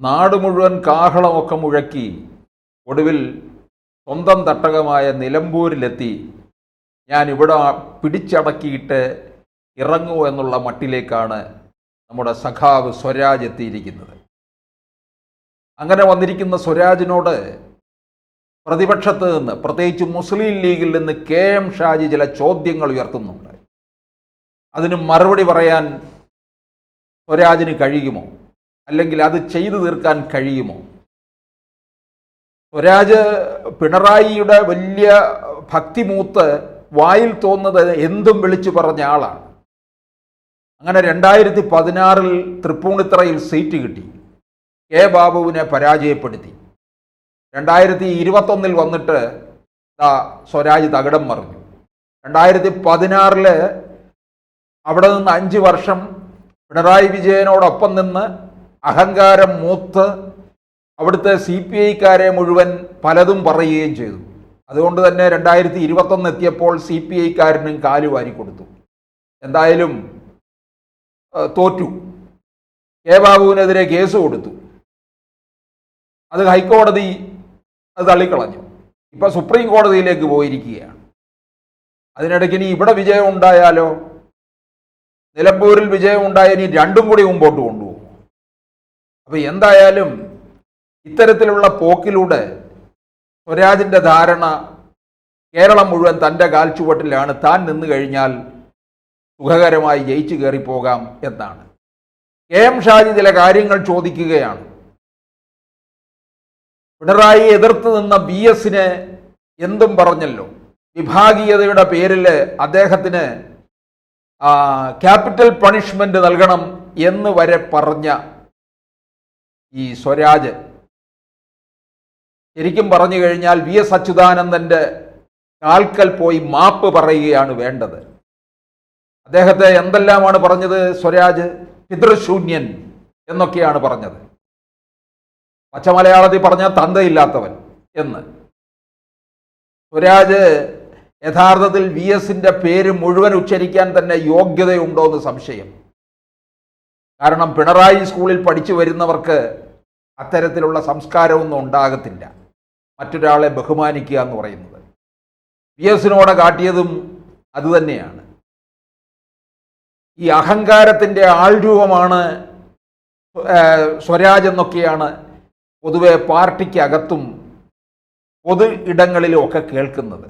നാട് മുഴുവൻ കാഹളമൊക്കെ മുഴക്കി ഒടുവിൽ സ്വന്തം തട്ടകമായ നിലമ്പൂരിലെത്തി ഞാൻ ഇവിടെ പിടിച്ചടക്കിയിട്ട് ഇറങ്ങൂ എന്നുള്ള മട്ടിലേക്കാണ് നമ്മുടെ സഖാവ് സ്വരാജ് എത്തിയിരിക്കുന്നത്. അങ്ങനെ വന്നിരിക്കുന്ന സ്വരാജിനോട് പ്രതിപക്ഷത്ത് നിന്ന്, പ്രത്യേകിച്ച് മുസ്ലിം ലീഗിൽ നിന്ന് KM ഷാജി ചില ചോദ്യങ്ങൾ ഉയർത്തുന്നുണ്ട്. അതിന് മറുപടി പറയാൻ സ്വരാജിന് കഴിയുമോ, അല്ലെങ്കിൽ അത് ചെയ്തു തീർക്കാൻ കഴിയുമോ? സ്വരാജ് പിണറായിയുടെ വലിയ ഭക്തിമൂത്ത് വായിൽ തോന്നുന്നത് എന്തും വിളിച്ചു പറഞ്ഞ ആളാണ്. അങ്ങനെ 2016 തൃപ്പൂണിത്തറയിൽ സീറ്റ് കിട്ടി, ബാബുവിനെ പരാജയപ്പെടുത്തി. 2021 വന്നിട്ട് സ്വരാജ് തകിടം മറിഞ്ഞു. 2016 അവിടെ നിന്ന് 5 വർഷം പിണറായി വിജയനോടൊപ്പം നിന്ന് അഹങ്കാരം മൂത്ത് അവിടുത്തെ CPI-ക്കാരെ മുഴുവൻ പലതും പറയുകയും ചെയ്തു. അതുകൊണ്ട് തന്നെ 2021 എത്തിയപ്പോൾ CPI-ക്കാരനും കാല് വാരി കൊടുത്തു. എന്തായാലും തോറ്റു. ബാബുവിനെതിരെ കേസ് കൊടുത്തു. അത് ഹൈക്കോടതി അത് തള്ളിക്കളഞ്ഞു. ഇപ്പം സുപ്രീം കോടതിയിലേക്ക് പോയിരിക്കുകയാണ്. അതിനിടയ്ക്ക് ഇനി ഇവിടെ വിജയം ഉണ്ടായാലോ, നിലമ്പൂരിൽ വിജയം ഉണ്ടായാൽ ഇനി രണ്ടും കൂടി മുമ്പോട്ട് കൊണ്ടുപോകും. അപ്പം എന്തായാലും ഇത്തരത്തിലുള്ള പോക്കിലൂടെ സ്വരാജിൻ്റെ ധാരണ കേരളം മുഴുവൻ തൻ്റെ കാൽച്ചുവട്ടിലാണ്, താൻ നിന്ന് കഴിഞ്ഞാൽ സുഖകരമായി ജയിച്ചു കയറിപ്പോകാം എന്നാണ്. KM ഷാജി ചില കാര്യങ്ങൾ ചോദിക്കുകയാണ്. പിണറായി എതിർത്ത് നിന്ന BS-നെ എന്തും പറഞ്ഞല്ലോ, വിഭാഗീയതയുടെ പേരിൽ അദ്ദേഹത്തിന് ക്യാപിറ്റൽ പണിഷ്മെന്റ് നൽകണം എന്ന് വരെ പറഞ്ഞ ഈ സ്വരാജ് ശരിക്കും പറഞ്ഞു കഴിഞ്ഞാൽ VS അച്യുതാനന്ദൻ്റെ കാൽക്കൽ പോയി മാപ്പ് പറയുകയാണ് വേണ്ടത്. അദ്ദേഹത്തെ എന്തെല്ലാമാണ് പറഞ്ഞത് സ്വരാജ്? പിതൃശൂന്യൻ എന്നൊക്കെയാണ് പറഞ്ഞത്. പച്ചമലയാളത്തിൽ പറഞ്ഞാൽ തന്തയില്ലാത്തവൻ എന്ന്. സ്വരാജ് യഥാർത്ഥത്തിൽ VS-ന്റെ പേര് മുഴുവൻ ഉച്ചരിക്കാൻ തന്നെ യോഗ്യതയുണ്ടോ എന്ന് സംശയം. കാരണം പിണറായി സ്കൂളിൽ പഠിച്ചു വരുന്നവർക്ക് അത്തരത്തിലുള്ള സംസ്കാരമൊന്നും ഉണ്ടാകത്തില്ല. മറ്റൊരാളെ ബഹുമാനിക്കുക എന്ന് പറയുന്നത് VS-നോടെ കാട്ടിയതും അതുതന്നെയാണ്. ഈ അഹങ്കാരത്തിൻ്റെ ആൾരൂപമാണ് സ്വരാജ് എന്നൊക്കെയാണ് പൊതുവെ പാർട്ടിക്കകത്തും പൊതു ഇടങ്ങളിലും ഒക്കെ കേൾക്കുന്നത്.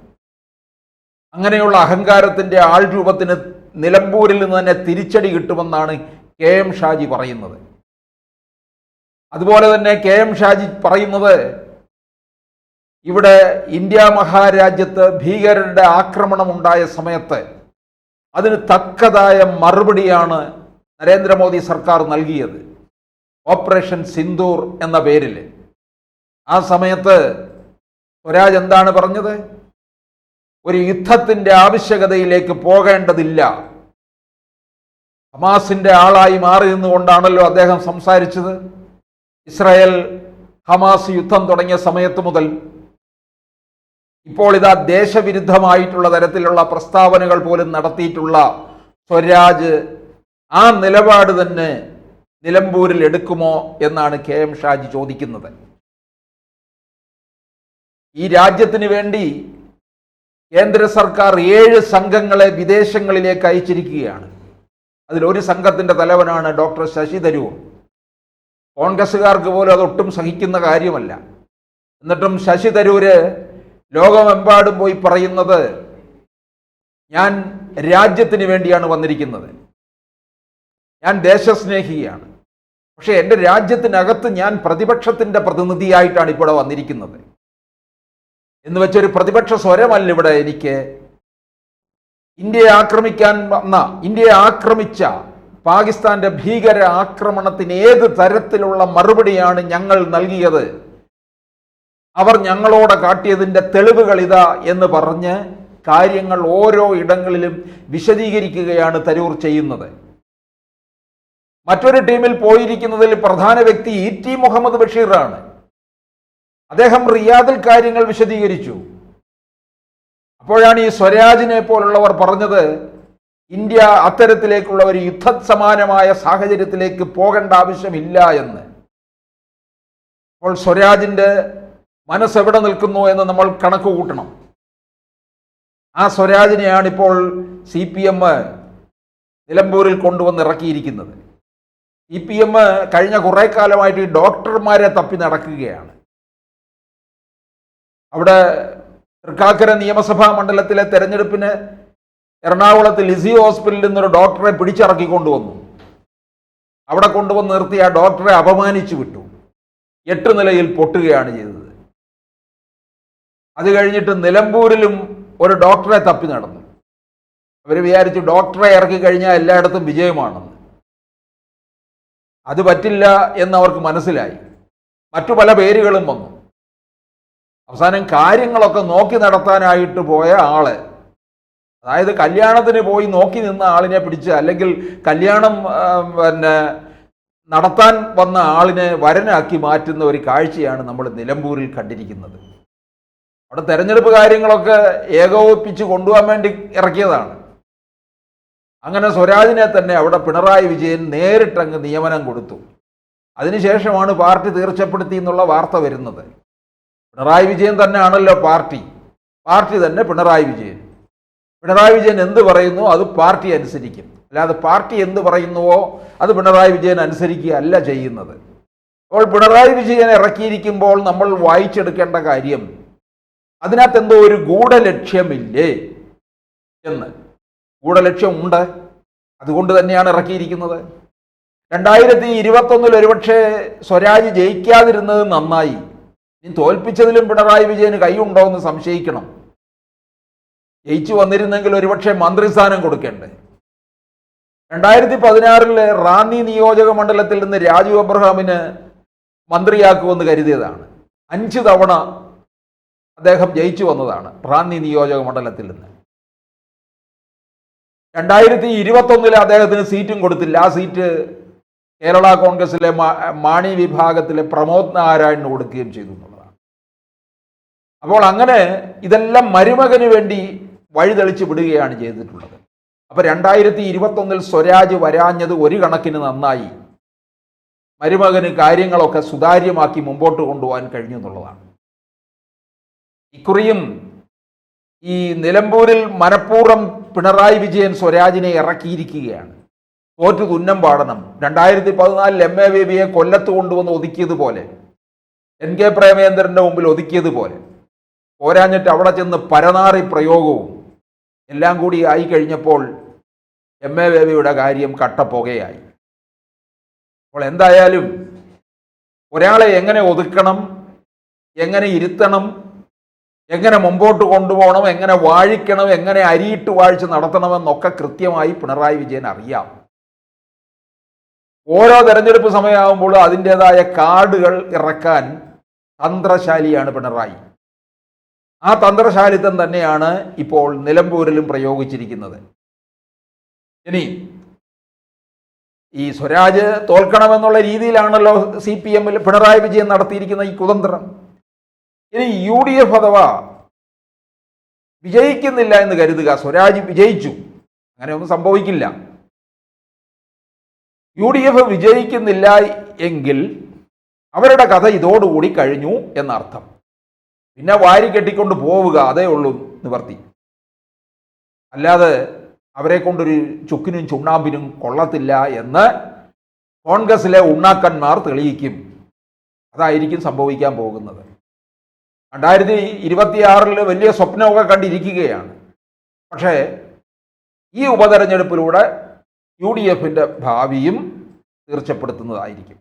അങ്ങനെയുള്ള അഹങ്കാരത്തിൻ്റെ ആൾരൂപത്തിന് നിലമ്പൂരിൽ നിന്ന് തന്നെ തിരിച്ചടി കിട്ടുമെന്നാണ് KM ഷാജി പറയുന്നത്. അതുപോലെ തന്നെ KM ഷാജി പറയുന്നത് ഇവിടെ ഇന്ത്യ മഹാരാജ്യത്ത് ഭീകരരുടെ ആക്രമണം ഉണ്ടായ സമയത്ത് അതിന് തക്കതായ മറുപടിയാണ് നരേന്ദ്രമോദി സർക്കാർ നൽകിയത്, ഓപ്പറേഷൻ സിന്ദൂർ എന്ന പേരിൽ. ആ സമയത്ത് സ്വരാജ് എന്താണ് പറഞ്ഞത്? ഒരു യുദ്ധത്തിൻ്റെ ആവശ്യകതയിലേക്ക് പോകേണ്ടതില്ല, ഹമാസിൻ്റെ ആളായി മാറി നിന്നുകൊണ്ടാണല്ലോ അദ്ദേഹം സംസാരിച്ചത്. ഇസ്രായേൽ ഹമാസ് യുദ്ധം തുടങ്ങിയ സമയത്ത് മുതൽ ഇപ്പോൾ ഇതാ ദേശവിരുദ്ധമായിട്ടുള്ള തരത്തിലുള്ള പ്രസ്താവനകൾ പോലും നടത്തിയിട്ടുള്ള സ്വരാജ് ആ നിലപാട് തന്നെ നിലമ്പൂരിൽ എടുക്കുമോ എന്നാണ് KM ഷാജി ചോദിക്കുന്നത്. ഈ രാജ്യത്തിന് വേണ്ടി കേന്ദ്ര സർക്കാർ 7 സംഘങ്ങളെ വിദേശങ്ങളിലേക്ക് അയച്ചിരിക്കുകയാണ്. അതിലൊരു സംഘത്തിൻ്റെ തലവനാണ് ഡോക്ടർ ശശി തരൂർ. കോൺഗ്രസ്സുകാർക്ക് പോലും അതൊട്ടും സഹിക്കുന്ന കാര്യമല്ല. എന്നിട്ടും ശശി തരൂര് ലോകമെമ്പാടും പോയി പറയുന്നത് ഞാൻ രാജ്യത്തിന് വേണ്ടിയാണ് വന്നിരിക്കുന്നത്, ഞാൻ ദേശസ്നേഹിയാണ്, പക്ഷേ എൻ്റെ രാജ്യത്തിനകത്ത് ഞാൻ പ്രതിപക്ഷത്തിൻ്റെ പ്രതിനിധിയായിട്ടാണ് ഇപ്പോൾ വന്നിരിക്കുന്നത് എന്ന് വെച്ചൊരു പ്രതിപക്ഷ സ്വരമല്ല ഇവിടെ എനിക്ക്. ഇന്ത്യയെ ആക്രമിച്ച പാകിസ്ഥാന്റെ ഭീകര ആക്രമണത്തിന് ഏത് തരത്തിലുള്ള മറുപടിയാണ് ഞങ്ങൾ നൽകിയത്, അവർ ഞങ്ങളോട് കാട്ടിയതിൻ്റെ തെളിവുകൾ ഇതാ എന്ന് പറഞ്ഞ് കാര്യങ്ങൾ ഓരോ ഇടങ്ങളിലും വിശദീകരിക്കുകയാണ് തരൂർ ചെയ്യുന്നത്. മറ്റൊരു ടീമിൽ പോയിരിക്കുന്നതിൽ പ്രധാന വ്യക്തി E.T. മുഹമ്മദ് ബഷീറാണ്. അദ്ദേഹം റിയാദിൽ കാര്യങ്ങൾ വിശദീകരിച്ചു. അപ്പോഴാണ് ഈ സ്വരാജിനെ പോലുള്ളവർ പറഞ്ഞത് ഇന്ത്യ അത്തരത്തിലേക്കുള്ള ഒരു യുദ്ധസമാനമായ സാഹചര്യത്തിലേക്ക് പോകേണ്ട ആവശ്യമില്ല എന്ന്. അപ്പോൾ സ്വരാജിൻ്റെ മനസ്സെവിടെ നിൽക്കുന്നു എന്ന് നമ്മൾ കണക്ക് കൂട്ടണം. ആ സ്വരാജിനെയാണ് ഇപ്പോൾ CPM നിലമ്പൂരിൽ കൊണ്ടുവന്ന് ഇറക്കിയിരിക്കുന്നത്. CPM കഴിഞ്ഞ കുറേ കാലമായിട്ട് ഈ ഡോക്ടർമാരെ തപ്പി നടക്കുകയാണ്. അവിടെ തൃക്കാക്കര നിയമസഭാ മണ്ഡലത്തിലെ തെരഞ്ഞെടുപ്പിന് എറണാകുളത്ത് ലിസി ഹോസ്പിറ്റലിൽ നിന്നൊരു ഡോക്ടറെ പിടിച്ചിറക്കിക്കൊണ്ടുവന്നു. അവിടെ കൊണ്ടുവന്ന് നിർത്തി ആ ഡോക്ടറെ അപമാനിച്ചു വിട്ടു. 8 നിലയിൽ പൊട്ടുകയാണ് ചെയ്തത്. അത് കഴിഞ്ഞിട്ട് നിലമ്പൂരിലും ഒരു ഡോക്ടറെ തപ്പി നടന്നു. അവർ വിചാരിച്ചു ഡോക്ടറെ ഇറക്കി കഴിഞ്ഞാൽ എല്ലായിടത്തും വിജയമാണെന്ന്. അത് പറ്റില്ല എന്നവർക്ക് മനസ്സിലായി. മറ്റു പല പേരുകളും വന്നു. അവസാനം കാര്യങ്ങളൊക്കെ നോക്കി നടത്താനായിട്ട് പോയ ആള്, അതായത് കല്യാണത്തിന് പോയി നോക്കി നിന്ന ആളിനെ പിടിച്ച്, അല്ലെങ്കിൽ കല്യാണം നടത്താൻ വന്ന ആളിനെ വരനാക്കി മാറ്റുന്ന ഒരു കാഴ്ചയാണ് നമ്മൾ നിലമ്പൂരിൽ കണ്ടിരിക്കുന്നത്. അവിടെ തെരഞ്ഞെടുപ്പ് കാര്യങ്ങളൊക്കെ ഏകോപിപ്പിച്ച് കൊണ്ടുപോകാൻ വേണ്ടി ഇറക്കിയതാണ്. അങ്ങനെ സ്വരാജിനെ തന്നെ അവിടെ പിണറായി വിജയൻ നേരിട്ടങ്ങ് നിയമനം കൊടുത്തു. അതിനുശേഷമാണ് പാർട്ടി തീർച്ചപ്പെടുത്തി എന്നുള്ള വാർത്ത വരുന്നത്. പിണറായി വിജയൻ തന്നെയാണല്ലോ പാർട്ടി തന്നെ പിണറായി വിജയൻ. പിണറായി വിജയൻ എന്ത് പറയുന്നു അത് പാർട്ടി അനുസരിക്കും. അല്ലാതെ പാർട്ടി എന്ത് പറയുന്നുവോ അത് പിണറായി വിജയൻ അനുസരിക്കുക അല്ല ചെയ്യുന്നത്. അപ്പോൾ പിണറായി വിജയൻ ഇറക്കിയിരിക്കുമ്പോൾ നമ്മൾ വായിച്ചെടുക്കേണ്ട കാര്യം, അതിനകത്ത് എന്തോ ഒരു ഗൂഢലക്ഷ്യമില്ലേ എന്ന്. ഗൂഢലക്ഷ്യമുണ്ട്, അതുകൊണ്ട് തന്നെയാണ് ഇറക്കിയിരിക്കുന്നത്. 2021 ഒരുപക്ഷെ സ്വരാജ് ജയിക്കാതിരുന്നത് നന്നായി. ഇനി തോൽപ്പിച്ചതിലും പിണറായി വിജയന് കൈയുണ്ടോ എന്ന് സംശയിക്കണം. ജയിച്ചു വന്നിരുന്നെങ്കിൽ ഒരുപക്ഷെ മന്ത്രിസ്ഥാനം കൊടുക്കേണ്ടേ. 2016 റാന്നി നിയോജക മണ്ഡലത്തിൽ നിന്ന് രാജു അബ്രഹാമിന് മന്ത്രിയാക്കുമെന്ന് കരുതിയതാണ്. 5 തവണ അദ്ദേഹം ജയിച്ചു വന്നതാണ് റാന്നി നിയോജക മണ്ഡലത്തിൽ നിന്ന്. 2021 അദ്ദേഹത്തിന് സീറ്റും കൊടുത്തില്ല. ആ സീറ്റ് കേരള കോൺഗ്രസിലെ മാണി വിഭാഗത്തിലെ പ്രമോദ് നാരായണന് കൊടുക്കുകയും ചെയ്തു എന്നുള്ളതാണ്. അപ്പോൾ അങ്ങനെ ഇതെല്ലാം മരുമകന് വേണ്ടി വഴിതെളിച്ച് വിടുകയാണ് ചെയ്തിട്ടുള്ളത്. അപ്പോൾ 2021 സ്വരാജ് വരാഞ്ഞത് ഒരു കണക്കിന് നന്നായി. മരുമകന് കാര്യങ്ങളൊക്കെ സുതാര്യമാക്കി മുമ്പോട്ട് കൊണ്ടുപോകാൻ കഴിഞ്ഞു എന്നുള്ളതാണ്. ഇക്കുറിയും ഈ നിലമ്പൂരിൽ മനഃപൂർവ്വം പിണറായി വിജയൻ സ്വരാജിനെ ഇറക്കിയിരിക്കുകയാണ്. തോറ്റു തുന്നം പാടണം. 2014 MA ബേബിയെ കൊല്ലത്ത് കൊണ്ടുവന്ന് ഒതുക്കിയതുപോലെ, NK പ്രേമേന്ദ്രൻ്റെ മുമ്പിൽ ഒതുക്കിയതുപോലെ, പോരാഞ്ഞിട്ട് അവിടെ ചെന്ന് പരനാറി പ്രയോഗവും എല്ലാം കൂടി ആയി കഴിഞ്ഞപ്പോൾ MA ബേബിയുടെ കാര്യം കട്ടപ്പുകയായി. അപ്പോൾ എന്തായാലും ഒരാളെ എങ്ങനെ ഒതുക്കണം, എങ്ങനെ ഇരുത്തണം, എങ്ങനെ മുമ്പോട്ട് കൊണ്ടുപോകണം, എങ്ങനെ വാഴിക്കണം, എങ്ങനെ അരിയിട്ട് വാഴ്ച നടത്തണമെന്നൊക്കെ കൃത്യമായി പിണറായി വിജയൻ അറിയാം. ഓരോ തെരഞ്ഞെടുപ്പ് സമയമാകുമ്പോൾ അതിൻ്റെതായ കാർഡുകൾ ഇറക്കാൻ തന്ത്രശാലിയാണ് പിണറായി. ആ തന്ത്രശാലിത്വം തന്നെയാണ് ഇപ്പോൾ നിലമ്പൂരിലും പ്രയോഗിച്ചിരിക്കുന്നത്. ഇനി ഈ സ്വരാജ് തോൽക്കണമെന്നുള്ള രീതിയിലാണല്ലോ CPM പിണറായി വിജയൻ നടത്തിയിരിക്കുന്ന ഈ കുതന്ത്രം. ഇനി UDF അഥവാ വിജയിക്കുന്നില്ല എന്ന് കരുതുക, സ്വരാജ് വിജയിച്ചു, അങ്ങനെയൊന്നും സംഭവിക്കില്ല. UDF വിജയിക്കുന്നില്ല എങ്കിൽ അവരുടെ കഥ ഇതോടുകൂടി കഴിഞ്ഞു എന്നർത്ഥം. പിന്നെ വാരി കെട്ടിക്കൊണ്ട് പോവുക, അതേ ഉള്ളൂ നിവർത്തി. അല്ലാതെ അവരെ കൊണ്ടൊരു ചുക്കിനും ചുണ്ണാമ്പിനും കൊള്ളത്തില്ല എന്ന് കോൺഗ്രസിലെ ഉണ്ണാക്കന്മാർ തെളിയിക്കും. അതായിരിക്കും സംഭവിക്കാൻ പോകുന്നത്. 2026 വലിയ സ്വപ്നമൊക്കെ കണ്ടിരിക്കുകയാണ്. പക്ഷേ ഈ ഉപതെരഞ്ഞെടുപ്പിലൂടെ UDFിൻ്റെ ഭാവിയും തീർച്ചപ്പെടുത്തുന്നതായിരിക്കും.